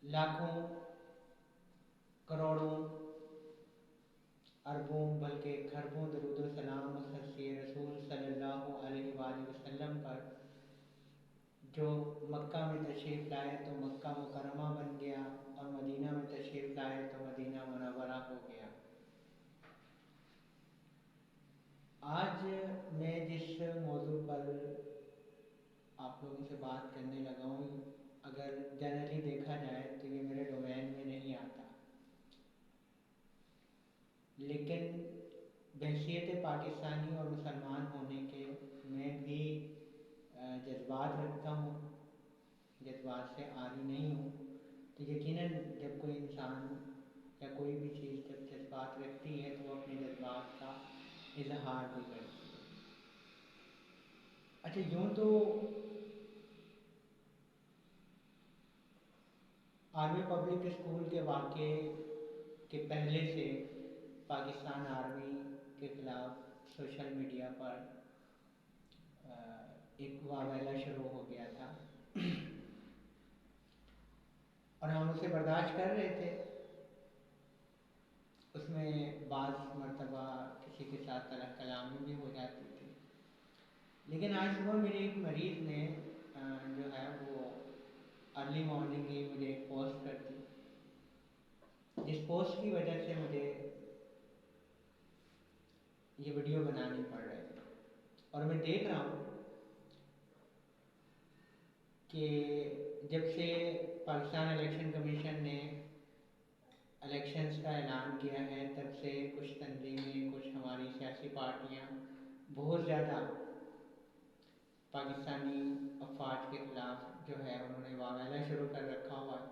لاکھوں کروڑوں اربوں بلکہ کھربوں درود و سلام اس ہستی رسول صلی اللہ علیہ وآلہ وسلم پر جو مکہ میں تشریف لائے تو مکہ مکرمہ بن گیا، اور مدینہ میں تشریف لائے تو مدینہ منورہ ہو گیا۔ آج میں جس موضوع پر آپ لوگوں سے بات کرنے لگا ہوں، اگر جنرلی دیکھا جائے تو یہ میرے ڈومین میں نہیں آتا، لیکن بحیثیت پاکستانی اور مسلمان ہونے کے میں بھی جذبات رکھتا ہوں، جذبات سے عاری نہیں ہوں۔ تو یقیناً جب کوئی انسان یا کوئی بھی چیز جب جذبات رکھتی ہے تو وہ اپنے جذبات کا اظہار بھی کرتی ہے۔ اچھا، یوں تو آرمی پبلک اسکول کے واقعے کے پہلے سے پاکستان آرمی کے خلاف سوشل میڈیا پر ایک واویلا شروع ہو گیا تھا اور ہم اسے برداشت کر رہے تھے۔ اس میں بعض مرتبہ کسی کے ساتھ طرح کلامی بھی ہو جاتی تھی، لیکن آج صبح میرے ایک مریض نے جو ہے وہ ارلی مارننگ ہی مجھے ایک پوسٹ کر دی، جس پوسٹ کی وجہ سے مجھے یہ ویڈیو بنانی پڑ رہی ہے۔ اور میں دیکھ رہا ہوں کہ جب سے پاکستان الیکشن کمیشن نے الیکشنز کا اعلان کیا ہے، تب سے کچھ تنظیمیں، کچھ ہماری سیاسی پارٹیاں بہت زیادہ پاکستانی افواج کے خلاف جو ہے انہوں نے واویلا شروع کر رکھا ہوا ہے،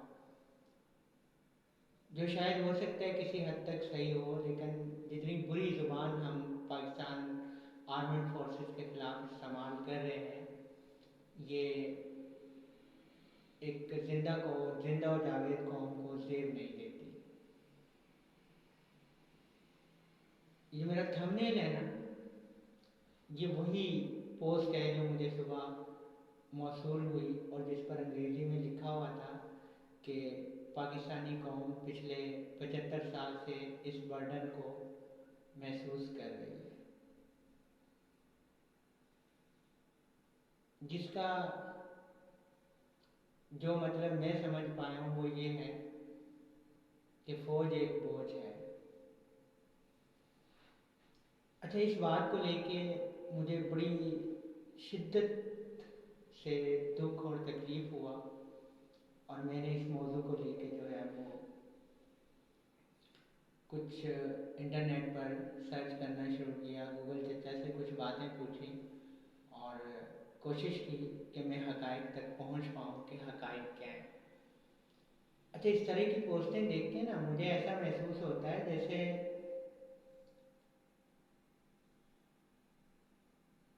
جو شاید ہو سکتا ہے کسی حد تک صحیح ہو، لیکن جتنی بری زبان ہم پاکستان آرمڈ فورسز کے خلاف استعمال کر رہے ہیں، یہ ایک زندہ و جاوید قوم کو زیب نہیں دیتی۔ یہ میرا تھمبنیل ہے نا، یہ وہی پوسٹ ہے جو مجھے صبح موصول ہوئی اور جس پر انگریزی میں لکھا ہوا تھا کہ پاکستانی قوم پچھلے 75 سال سے اس برڈن کو محسوس کر رہی ہے، جس کا جو مطلب میں سمجھ پایا ہوں وہ یہ ہے کہ فوج ایک بوجھ ہے۔ اچھا، اس بات کو لے کے مجھے بڑی شدت سے دکھ اور تکلیف ہوا، اور میں نے اس موضوع کو لے کے جو ہے وہ کچھ انٹرنیٹ پر سرچ کرنا شروع کیا، گوگل چچا سے کچھ باتیں پوچھی اور کوشش کی کہ میں حقائق تک پہنچ پاؤں کہ حقائق کیا ہیں۔ اچھا، اس طرح کی پوسٹیں دیکھ کے نا مجھے ایسا محسوس ہوتا ہے جیسے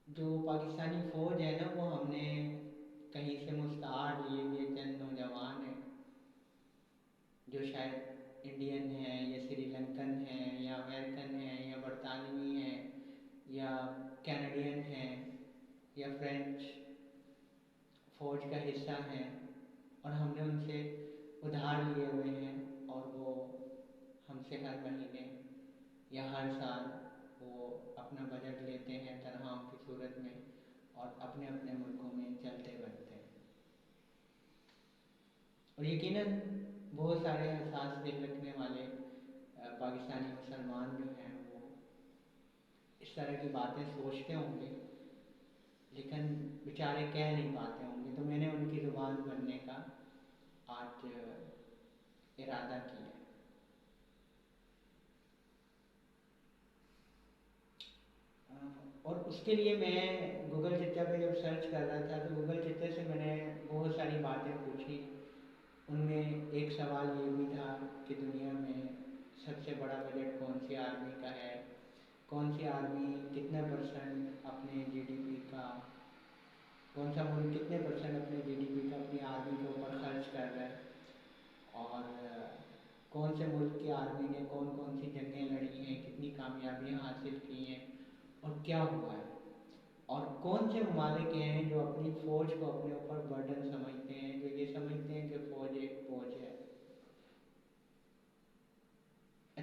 جو پاکستانی فوج ہے نا، وہ ہم نے کہیں سے مستعار لیے ہوئے چند نوجوان ہیں جو شاید انڈین ہیں یا سری لنکن ہیں یا امریکن ہیں یا برطانوی ہیں یا کینیڈین ہیں یا فرینچ فوج کا حصہ ہیں، اور ہم نے ان سے ادھار لیے ہوئے ہیں، اور وہ ہم سے ہر مہینے یا ہر سال وہ اپنا بجٹ لیتے ہیں تنخواہوں کی صورت میں اور اپنے اپنے ملکوں میں چلتے بنتے ہیں۔ اور یقیناً بہت سارے حساس دل رکھنے والے پاکستانی مسلمان جو ہیں وہ اس طرح کی باتیں سوچتے ہوں گے، لیکن بیچارے کہہ نہیں پاتے ہوں گے، تو میں نے ان کی زبان بننے کا آج ارادہ کیا ہے۔ اور اس کے لیے میں گوگل چچا پہ جب سرچ کر رہا تھا تو گوگل چچا سے میں نے بہت ساری باتیں پوچھی۔ ان میں ایک سوال یہ بھی تھا کہ دنیا میں سب سے بڑا بجٹ کون سی آرمی کا ہے، کون سی آرمی کتنے پرسنٹ اپنے جی ڈی پی کا، کون سا ملک کتنے پرسنٹ اپنے جی ڈی پی کا اپنی آرمی کے اوپر خرچ کر رہا ہے، اور کون سے ملک کی آرمی نے کون کون سی جنگیں لڑی ہیں، کتنی کامیابیاں حاصل کی ہیں اور کیا ہوا ہے، اور کون سے ممالک ہیں جو اپنی فوج کو اپنے اوپر برڈن سمجھتے ہیں، جو یہ سمجھتے ہیں کہ فوج ایک بوجھ ہے۔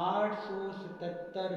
877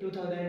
2000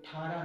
18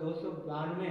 292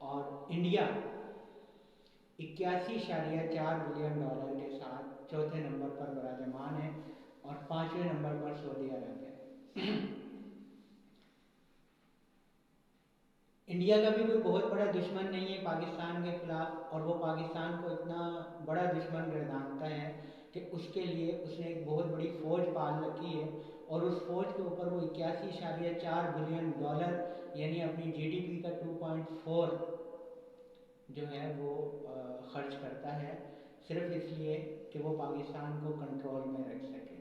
اور انڈیا 81.4 بلین ڈالر کے ساتھ چوتھے نمبر پر براجمان ہے اور پانچویں نمبر پر سعودی عرب ہے۔ انڈیا کا بھی کوئی بہت بڑا دشمن نہیں ہے پاکستان کے خلاف، اور وہ پاکستان کو اتنا بڑا دشمن گردانتا ہے کہ اس کے لیے اس نے ایک بہت بڑی فوج پال رکھی ہے، اور اس فوج کے اوپر وہ 81.4 بلین ڈالر یعنی اپنی جی ڈی پی کا 2.4 جو ہے وہ خرچ کرتا ہے، صرف اس لیے کہ وہ پاکستان کو کنٹرول میں رکھ سکے۔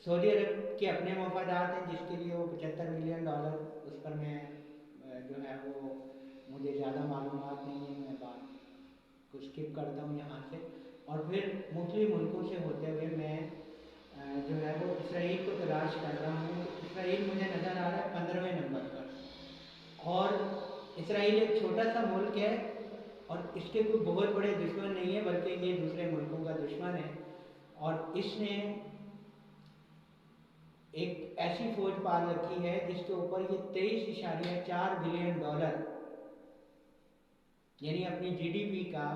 سعودی عرب کے اپنے مفادات ہیں جس کے لیے وہ 75 ملین ڈالر، اس پر میں جو ہے وہ مجھے زیادہ معلومات نہیں ہے، میں بات کو اسکپ کرتا ہوں یہاں سے، اور پھر مختلف ملکوں سے ہوتے ہوئے میں جو ہے وہ اسرائیل کو تلاش کر رہا ہوں۔ اسرائیل مجھے نظر آ رہا ہے 15ویں نمبر پر، اور اسرائیل ایک چھوٹا سا ملک ہے اور اس کے کوئی بہت بڑے دشمن نہیں ہے، بلکہ یہ دوسرے ملکوں کا دشمن ہے، اور اس نے ایک ایسی فوج پال رکھی ہے جس کے اوپر یہ 23.4 بلین ڈالر یعنی اپنی جی ڈی پی کا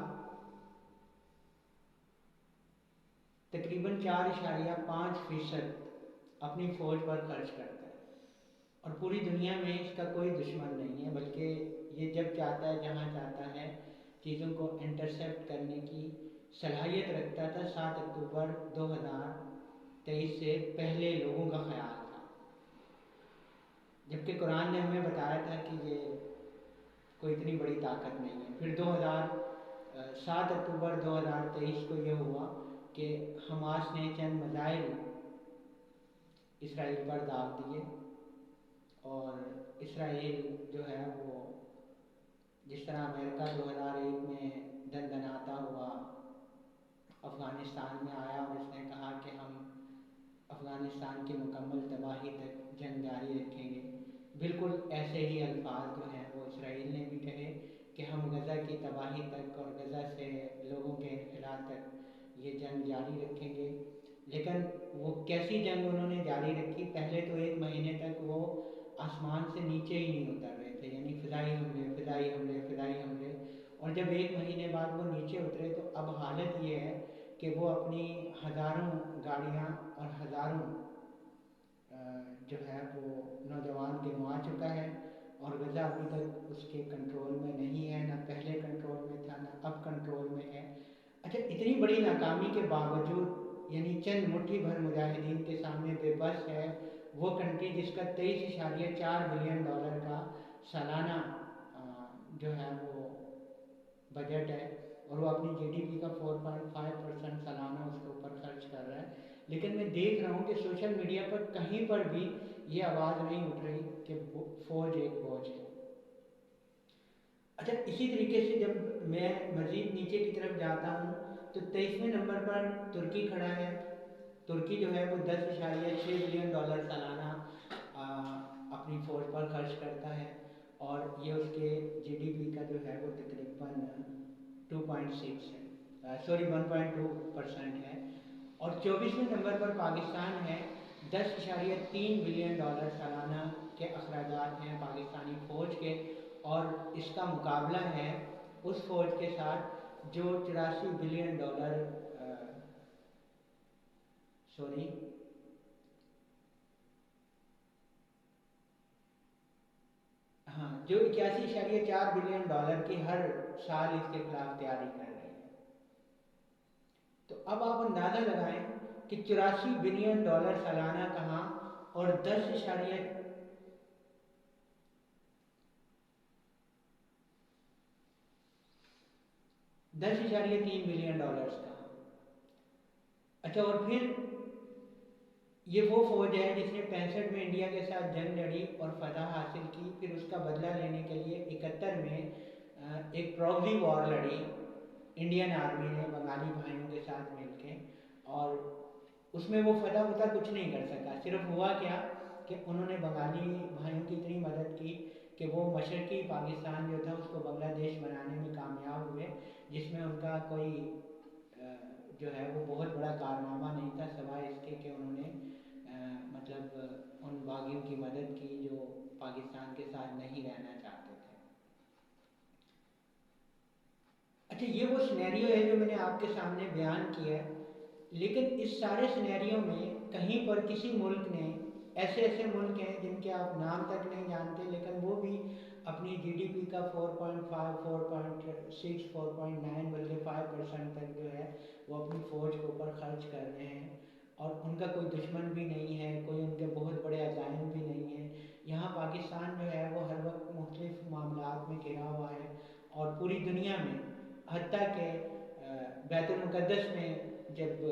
تقریباً 4.5% اپنی فوج پر خرچ کرتا ہے، اور پوری دنیا میں اس کا کوئی دشمن نہیں ہے، بلکہ یہ جب چاہتا ہے جہاں چاہتا ہے چیزوں کو انٹرسیپٹ کرنے کی صلاحیت رکھتا تھا۔ 7 اکتوبر 2023 سے پہلے لوگوں کا خیال تھا، جبکہ قرآن نے ہمیں بتایا تھا کہ یہ کوئی اتنی بڑی طاقت نہیں ہے۔ پھر 7 اکتوبر 2023 کو یہ ہوا کہ حماس نے چند میزائل اسرائیل پر داغ دیے، اور اسرائیل جو ہے وہ جس طرح امریکہ 2001 میں دندناتا ہوا افغانستان میں آیا اور اس نے کہا کہ ہم افغانستان کی مکمل تباہی تک جنگ جاری رکھیں گے، بالکل ایسے ہی الفاظ جو ہیں وہ اسرائیل نے بھی کہے کہ ہم غزہ کی تباہی تک اور غزہ سے لوگوں کے انخلا تک یہ جنگ جاری رکھیں گے۔ لیکن وہ کیسی جنگ انہوں نے جاری رکھی؟ پہلے تو 1 مہینے تک وہ آسمان سے نیچے ہی نہیں اتر رہے تھے، یعنی فضائی حملے فضائی حملے فضائی حملے، اور جب 1 مہینے بعد وہ نیچے اترے تو اب حالت یہ ہے کہ وہ اپنی ہزاروں گاڑیاں اور ہزاروں جو ہے وہ نوجوان گنوا چکا ہے، اور غزہ ابھی تک اس کے کنٹرول میں نہیں ہے، نہ پہلے کنٹرول میں تھا نہ اب کنٹرول میں ہے۔ اچھا، اتنی بڑی ناکامی کے باوجود یعنی چند مٹھی بھر مجاہدین کے سامنے بے بس ہے وہ کنٹری جس کا 23.4 بلین ڈالر کا سالانہ جو ہے وہ بجٹ ہے، اور وہ اپنی جی ڈی پی کا 4.5% سالانہ اس کے اوپر خرچ کر رہا ہے، لیکن میں دیکھ رہا ہوں کہ سوشل میڈیا پر کہیں پر بھی یہ آواز نہیں اٹھ رہی کہ فوج ایک بوجھ ہے۔ اچھا، اسی طریقے سے جب میں مزید نیچے کی طرف جاتا ہوں تو 23ویں نمبر پر ترکی کھڑا ہے۔ ترکی جو ہے وہ 10.6 بلین ڈالر سالانہ اپنی فوج پر خرچ کرتا ہے، اور یہ اس کے جی ڈی پی کا جو ہے وہ تقریباً 1.2% ہے، اور 24ویں نمبر پر پاکستان ہے۔ 10.3 بلین ڈالر سالانہ کے اخراجات ہیں پاکستانی فوج کے، اور اس کا مقابلہ ہے اس فوج کے ساتھ جو 84 بلین ڈالر جو 81.4 بلین ڈالر کی ہر سال اس کے خلاف تیاری کر رہی ہے۔ تو اب آپ اندازہ لگائیں کہ 84 بلین ڈالر سالانہ کہاں، اور 10.3 بلین ڈالرز کہاں۔ اچھا، اور پھر یہ وہ فوج ہے جس نے 65 میں انڈیا کے ساتھ جنگ لڑی اور فتح حاصل کی، پھر اس کا بدلہ لینے کے لیے 71 میں ایک پراکسی وار لڑی انڈین آرمی نے بنگالی بھائیوں کے ساتھ مل کے، اور اس میں وہ فتح کچھ نہیں کر سکا۔ صرف ہوا کیا کہ انہوں نے بنگالی بھائیوں کی اتنی مدد کی کہ وہ مشرقی پاکستان جو تھا اس کو بنگلہ دیش بنانے میں کامیاب ہوئے، جس میں ان کا کوئی جو ہے وہ بہت بڑا کارنامہ نہیں تھا سوائے اس کے کہ انہوں نے مطلب ان باغیوں کی مدد کی جو پاکستان کے ساتھ نہیں رہنا چاہتے تھے۔ اچھا یہ وہ سینیریو ہے جو میں نے آپ کے سامنے بیان کیا ہے، لیکن اس سارے سینیریو میں کہیں پر کسی ملک نے، ایسے ایسے ملک ہیں جن کے آپ نام تک نہیں جانتے، لیکن وہ بھی اپنی جی ڈی پی کا 4.5 4.6 4.9 بلکہ 5% تک جو ہے وہ اپنی فوج کے اوپر خرچ کر رہے ہیں، اور ان کا کوئی دشمن بھی نہیں ہے، کوئی ان کے بہت بڑے عزائم بھی نہیں ہیں۔ یہاں پاکستان جو ہے وہ ہر وقت مختلف معاملات میں گھرا ہوا ہے، اور پوری دنیا میں حتیٰ کہ بیت المقدس میں جب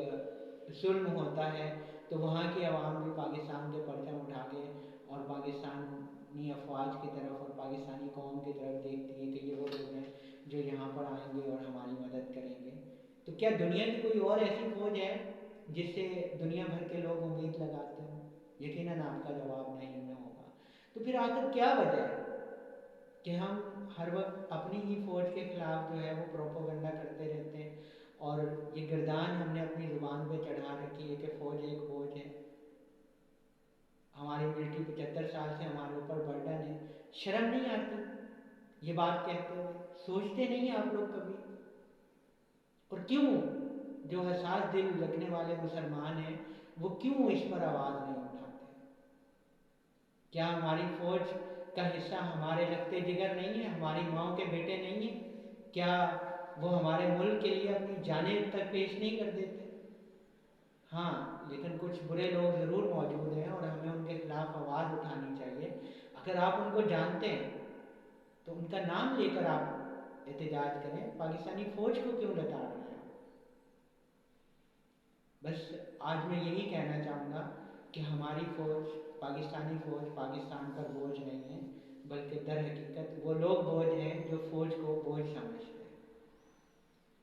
ظلم ہوتا ہے تو وہاں کی عوام بھی پاکستان کے پرچم اٹھا کے اور پاکستانی افواج کی طرف اور پاکستانی قوم کی طرف دیکھتی ہے کہ یہ وہ لوگ ہیں جو یہاں پر آئیں گے اور ہماری مدد کریں گے۔ تو کیا دنیا کی کوئی اور ایسی فوج ہے جس سے دنیا بھر کے لوگ امید لگاتے ہوں؟ یقیناً آپ کا جواب نہیں نہ ہوگا۔ تو پھر آخر کیا وجہ ہے کہ ہم ہر وقت اپنی ہی فوج کے خلاف جو ہے وہ پروپیگنڈا کرتے رہتے ہیں، اور یہ گردان ہم نے اپنی زبان پہ چڑھا رکھی ہے کہ فوج ایک فوج ہے، ہماری ملٹری 75 سال سے ہمارے اوپر برڈن ہے۔ شرم نہیں آتی یہ بات کہتے ہوئے؟ سوچتے نہیں آپ لوگ کبھی؟ اور کیوں جو حساس دل رکھنے والے مسلمان ہیں وہ کیوں اس پر آواز نہیں اٹھاتے؟ کیا ہماری فوج کا حصہ ہمارے لگتے جگر نہیں ہے، ہماری ماؤں کے بیٹے نہیں ہیں؟ کیا وہ ہمارے ملک کے لیے اپنی جانیں تک پیش نہیں کر دیتے؟ ہاں، لیکن کچھ برے لوگ ضرور موجود ہیں اور ہمیں ان کے خلاف آواز اٹھانی چاہیے۔ اگر آپ ان کو جانتے ہیں تو ان کا نام لے کر آپ احتجاج کریں، پاکستانی فوج کو کیوں لتاڑ رہے ہیں؟ بس آج میں یہی کہنا چاہوں گا کہ ہماری فوج، پاکستانی فوج پاکستان پر بوجھ نہیں ہے، بلکہ در حقیقت وہ لوگ بوجھ ہیں جو فوج کو بوجھ سمجھتے ہیں۔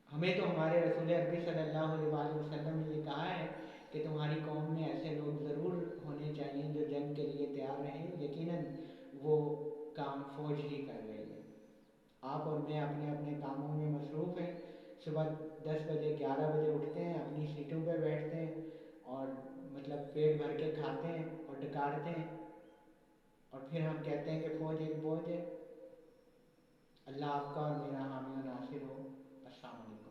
ہمیں تو ہمارے رسول اکرم صلی اللہ علیہ وآلہ وسلم نے یہ کہا ہے کہ تمہاری قوم میں ایسے لوگ ضرور ہونے چاہیے جو جنگ کے لیے تیار رہیں۔ یقیناً وہ کام فوج ہی کر رہی ہے۔ آپ اور میں اپنے اپنے کاموں میں مصروف ہیں، صبح 10 بجے 11 بجے اٹھتے ہیں، اپنی سیٹوں پہ بیٹھتے ہیں اور مطلب پیٹ بھر کے کھاتے ہیں اور ڈکارتے ہیں، اور پھر ہم کہتے ہیں کہ فوج ایک بوجھ ہے۔ اللہ آپ کا اور میرا حامی و ناصر ہو۔ السلام علیکم۔